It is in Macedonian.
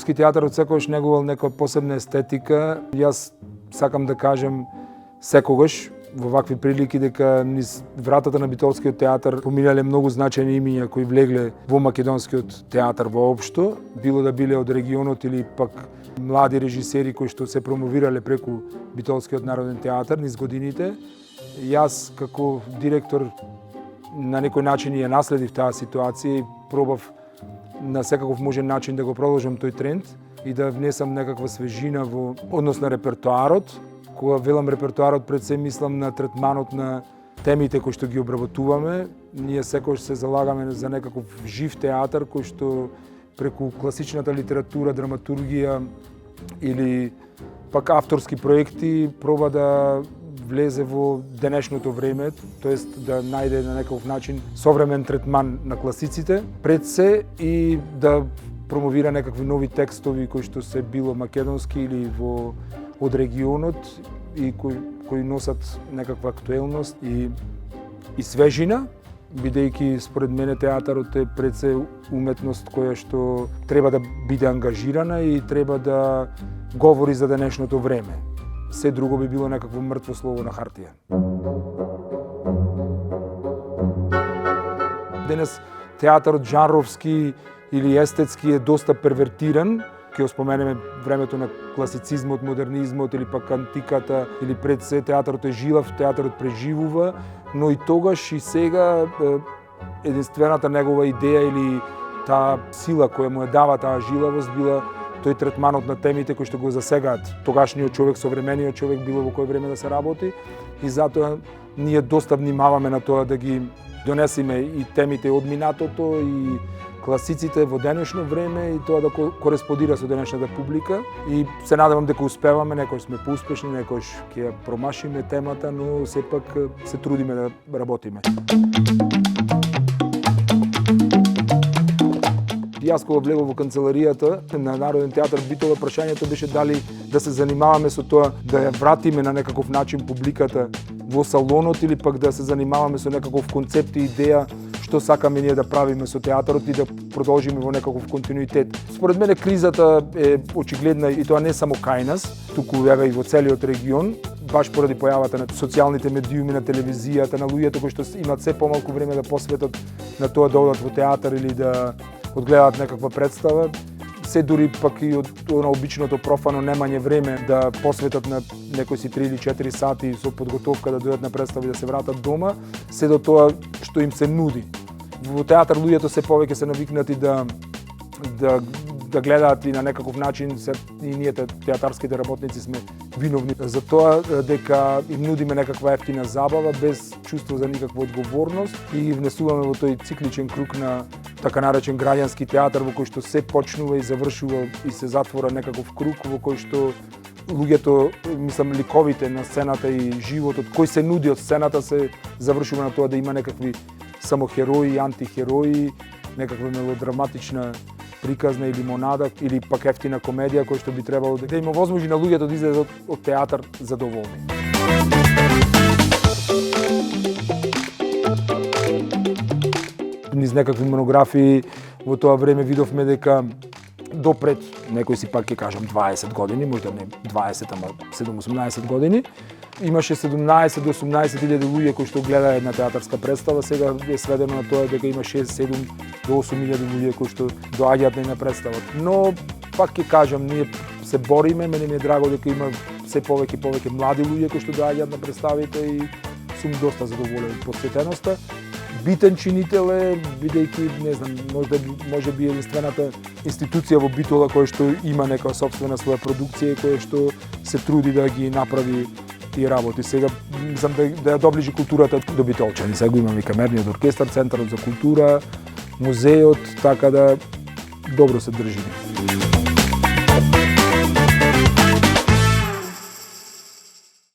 Битолски театар отсекогаш негувал некоја посебна естетика. Јас сакам да кажем секогаш во вакви прилики дека низ вратата на Битолскиот театар поминале многу значајни имиња кои влегле во македонскиот театар воопшто, било да биле од регионот или пак млади режисери кои што се промовирале преку Битолскиот народен театар низ годините. Јас како директор на некој начин ја наследив таа ситуација и пробав на секаков можен начин да го продолжам тој тренд и да внесам некаква свежина во однос на репертоарот. Кога велам репертоарот, пред се мислам на третманот на темите кои што ги обработуваме. Ние секогаш се залагаме за некаков жив театар кој што преку класичната литература, драматургија или пак авторски проекти проба да влезе во денешното време, тоест да најде на некаков начин современ третман на класиците, пред се и да промовира некакви нови текстови кои што се било македонски или од регионот и кои носат некаква актуелност и свежина, бидејќи според мене театарот е пред се уметност која што треба да биде ангажирана и треба да говори за денешното време. Се друго би било некакво мртво слово на хартија. Денес театарот жанровски или естетски е доста первертиран. Ќе споменеме времето на класицизмот, модернизмот или пак антиката или пред се театарот е жилав, театарот преживува, но и тогаш и сега единствената негова идеја или таа сила која му ја дава таа жилавост била тој третманот на темите кои што го засегаат тогашниот човек, современиот човек, било во кој време да се работи, и затоа ние доста внимаваме на тоа да ги донесеме и темите од минатото и класиците во денешно време и тоа да кореспондира со денешната публика, и се надевам дека успеваме, некој сме поуспешни, некој ќе ја промашиме темата, но сепак се трудиме да работиме. Јас кога влегов во канцеларијата на Народен театар Битола, прашањето беше дали да се занимаваме со тоа да ја вратиме на некаков начин публиката во салонот или пак да се занимаваме со некаков концепт и идеја што сакаме ние да правиме со театарот и да продолжиме во некаков континуитет. Според мене кризата е очигледна и тоа не само кај нас, туку ева и во целиот регион, баш поради појавата на социјалните медиуми, на телевизијата, на луѓето кои што имаат се помалку време да посветат на тоа да одат во театар или да одгледаат некаква представа. Се дури пак и од на обичното профано немање време да посветат на некои си 3 или 4 сати со подготовка да дојдат на представа и да се вратат дома, се до тоа што им се нуди. Во театар луѓето се повеќе се навикнати да гледаат и на некаков начин, и ние театарските работници сме виновни за тоа дека им нудиме некаква ефтина забава без чувство за никаква одговорност и внесуваме во тој цикличен круг на така наречен граѓански театар во кој што се почнува и завршува и се затвора некаков круг во кој што луѓето, мислам, ликовите на сцената и животот кој се нуди од сцената се завршува на тоа да има некакви само херои, антихерои, некаква мелодраматична приказна или монада или пак ефтина комедија која што би требало да има возможност на луѓето да излезат од театар задоволни. Низ некакви монографии во тоа време видовме дека допред, некој си пак ќе кажам 20 години, можда не 20, ама 7-18 години, имаше 17 до 18 илјади луѓе кои што гледа една театарска представа, сега е сведено на тоа дека има 6-7 до 8 илјади луѓе кои што доаѓаат на една представа. Но пак ќе кажам, ние се бориме, мене ми е драго дека има се повеќе млади луѓе кои што доаѓаат на представите и сум доста задоволен од посетеноста. Битен чинител е, бидејќи, не знам, може би единствената институција во Битола која што има нека сопствена своја продукција и која што се труди да ги направи тие работи. Сега мислам да ја доближи културата до битолчани. Сега го имаме и камерниот оркестар, центарот за култура, музеот, така да добро се држиме.